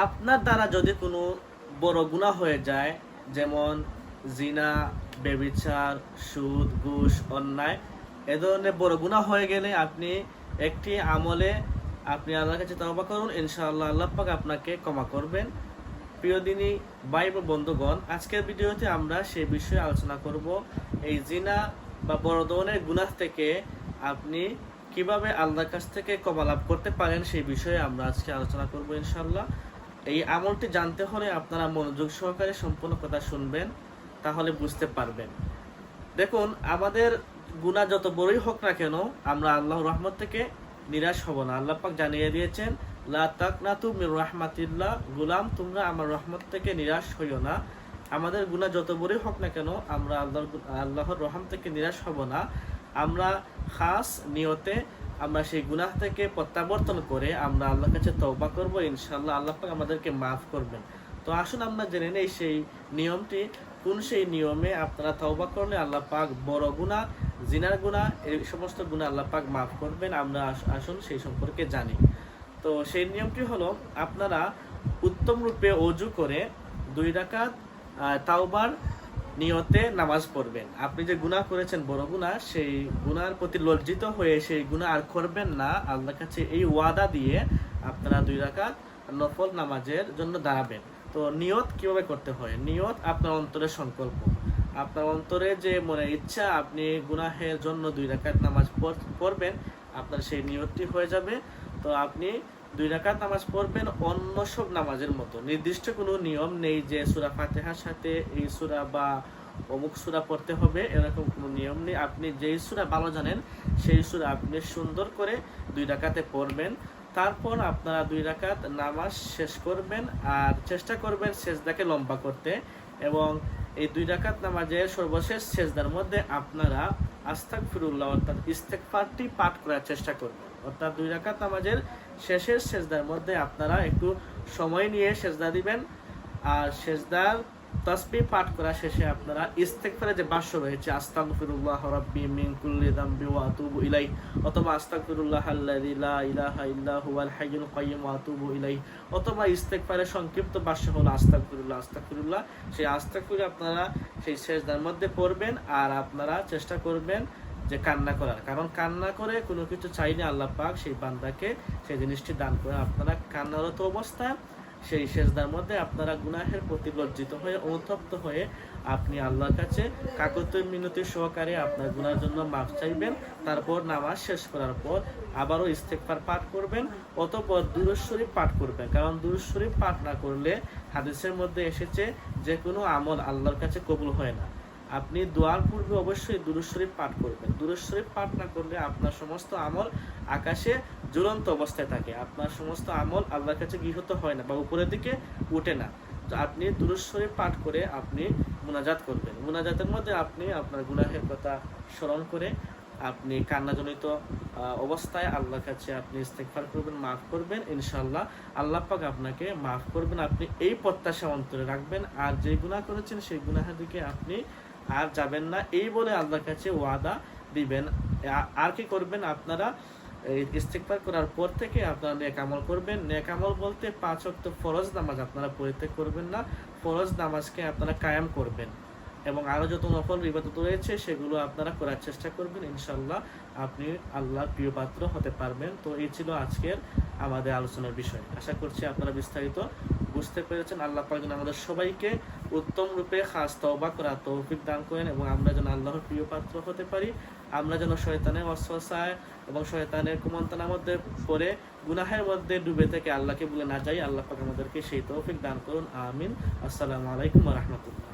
আপনার দ্বারা যদি কোনো বড় গুনাহ হয়ে যায়, যেমন জিনা, ব্যভিচার, সুদ, ঘুষ, অন্যায়, এ ধরনের বড় গুনাহ হয়ে গেলে আপনি একটি আমলে আপনি আল্লাহর কাছে তওবা করুন, ইনশাআল্লাহ আল্লাহ পাক আপনাকে ক্ষমা করবেন। প্রিয় দিনী ভাই ও বন্ধুগণ, আজকের ভিডিওতে আমরা সেই বিষয়ে আলোচনা করব। এই জিনা বা বড় ধরনের গুনাহ থেকে আপনি কিভাবে আল্লাহর কাছ থেকে ক্ষমা লাভ করতে পারেন সেই বিষয়ে আমরা আজকে আলোচনা করব ইনশাআল্লাহ। এই আমলটি জানতে হলে আপনারা মনোযোগ সহকারে সম্পূর্ণ কথা শুনবেন, তাহলে বুঝতে পারবেন। দেখুন, আমাদের গুনাহ যত বড়ই হোক না কেন, আমরা আল্লাহর রহমত থেকে নিরাশ হব না। আল্লাহ পাক জানিয়ে দিয়েছেন, লা তাকনাতু মির রাহমাতিল্লাহ, গোলাম তোমরা আমার রহমত থেকে নিরাশ হইও না। আমাদের গুনাহ যত বড়ই হোক না কেন, আমরা আল্লাহর রহমত থেকে নিরাশ হব না। আমরা খাস নিয়তে আমরা সেই গুনাহ থেকে প্রত্যাবর্তন করে আমরা আল্লাহর কাছে তওবা করব, ইনশাআল্লাহ আল্লাহ পাক আমাদেরকে মাফ করবেন। তো আসুন আমরা জেনে নেই সেই নিয়মটি। কোন সেই নিয়মে আপনারা তওবা করলে আল্লাহ পাক বড় গুনাহ, জিনার গুনাহ, এই সমস্ত গুনাহ আল্লাহ পাক মাফ করবেন। আমরা আসুন সেই সম্পর্কে জানি। তো সেই নিয়মটি হলো, আপনারা উত্তম রূপে ওযু করে 2 রাকাত তাওবার নিয়তে নামাজ পড়বেন। আপনি যে গুনাহ করেছেন বড় গুনাহ, সেই গুনাহর প্রতি লজ্জিত হয়ে সেই গুনাহ আর করবেন না, আল্লাহর কাছে এই ওয়াদা দিয়ে আপনারা 2 রাকাত নফল নামাজের জন্য দাঁড়াবেন। তো নিয়ত কিভাবে করতে হয়? নিয়ত আপনার অন্তরের সংকল্প, আপনার অন্তরে যে মনে ইচ্ছা আপনি গুনাহের জন্য 2 রাকাত নামাজ পড়বেন, আপনার সেই নিয়তটি হয়ে যাবে। তো আপনি 2 রাকাত নামাজ পড়বেন অন্য সব নামাজের মতো। নির্দিষ্ট কোনো নিয়ম নেই যে সূরা ফাতিহার সাথে এই সূরা বা অমুক সূরা পড়তে হবে, এরকম কোনো নিয়ম নেই। আপনি যেই সূরা ভালো জানেন সেই সূরা আপনি সুন্দর করে 2 রাকাতে পড়বেন। তারপর আপনারা 2 রাকাত নামাজ শেষ করবেন, আর চেষ্টা করবেন সেজদাকে লম্বা করতে। এবং এই 2 রাকাত নামাজের সর্বশেষ সেজদার মধ্যে আপনারা আস্তাগফিরুল্লাহ অর্থাৎ ইস্তেগফারটি পাঠ করার চেষ্টা করবেন। অর্থাৎ 2 রাকাত নামাজের শেষের সেজদার মধ্যে আপনারা একটু সময় নিয়ে সেজদা দিবেন, আর সেজদার তাসবিহ পাঠ করা শেষে আপনারা ইস্তেগফারের যে বাক্য রয়েছে, আস্তাগফিরুল্লাহ রাব্বি মিন কুল্লি যামবি ওয়া আতুবু ইলাইহি, অথবা আস্তাগফিরুল্লাহ আল্লাযী লা ইলাহা ইল্লা হুয়াল হাইয়ুল কাইয়্যুম ওয়া আতুবু ইলাইহি, অথবা ইস্তেগফারের সংক্ষিপ্ত বাক্য হলো আস্তাগফিরুল্লাহ আস্তাগফিরুল্লাহ। সেই আস্তাগফিরুল্লাহ আপনারা সেই সেজদার মধ্যে পড়বেন, আর আপনারা চেষ্টা করবেন যে কান্না করার, কারণ কান্না করে কোনো কিছু চাইলে আল্লাহ পাক সেই বান্দাকে সেই জিনিসটি দান করে। আপনারা কান্নারত অবস্থায় সেই সেজদার মধ্যে আপনারা গুনাহের প্রতি লজ্জিত হয়ে অনুতপ্ত হয়ে আপনি আল্লাহর কাছে কাকুতি মিনতি সহকারে আপনার গুনাহের জন্য মাফ চাইবেন। তারপর নামাজ শেষ করার পর আবারও ইস্তেগফার পাঠ করবেন, অতঃপর দুরূদ শরীফ পাঠ করবেন। কারণ দুরূদ শরীফ পাঠ না করলে হাদিসের মধ্যে এসেছে যে কোনো আমল আল্লাহর কাছে কবুল হয় না। আপনি দোয়ার পূর্বে অবশ্যই দুরূদ শরীফ পাঠ করবেন। দুরূদ শরীফ পাঠ না করলে আপনার সমস্ত আমল আকাশে ঝুলন্ত অবস্থায় থাকে, আপনার সমস্ত আমল আল্লাহর কাছে গৃহীত হয় না বা উপরের দিকে উঠে না। তো আপনি দুরূদ শরীফ পাঠ করে আপনি মুনাজাত করবেন। মুনাজাতের মধ্যে আপনি আপনার গুনাহের কথা স্মরণ করে আপনি কান্নাজনিত অবস্থায় আল্লাহর কাছে আপনি ইস্তেগফার করবেন, মাফ করবেন, ইনশাআল্লাহ আল্লাহ পাক আপনাকে মাফ করবেন। আপনি এই প্রত্যাশা অন্তরে রাখবেন, আর যে গুনাহ করেছেন সেই গুনাহের দিকে আপনি আর যাবেন না, এই বলে আল্লাহর কাছে ওয়াদা দিবেন। আর কি করবেন? আপনারা ইস্তেগফার করার পর থেকে আপনারা নেক আমল করবেন। নেক আমল বলতে 5 ওয়াক্ত ফরজ নামাজ আপনারা পরিত্যাগ করবেন না, ফরজ নামাজকে আপনারা কায়েম করবেন, এবং আরও যত নফল ইবাদত রয়েছে সেগুলো আপনারা করার চেষ্টা করবেন। ইনশাআল্লাহ আপনি আল্লাহর প্রিয় পাত্র হতে পারবেন। তো এই ছিল আজকের আমাদের আলোচনার বিষয়। আশা করছি আপনারা বিস্তারিত বুঝতে পেরেছেন। আল্লাহ পাক যেন আমাদের সবাইকে উত্তম রূপে খাস তওবা করার তৌফিক দান করেন, এবং আমরা যেন আল্লাহর প্রিয় পাত্র হতে পারি। আমরা যেন শয়তানের ওয়াসওয়াসায় এবং শয়তানের কুমন্ত্রণার মধ্যে পড়ে গুনাহের মধ্যে ডুবে থেকে আল্লাহকে ভুলে না যাই। আল্লাহ পাক আমাদেরকে সেই তৌফিক দান করুন, আমিন। আসসালামু আলাইকুম ওয়া রাহমাতুল্লাহ।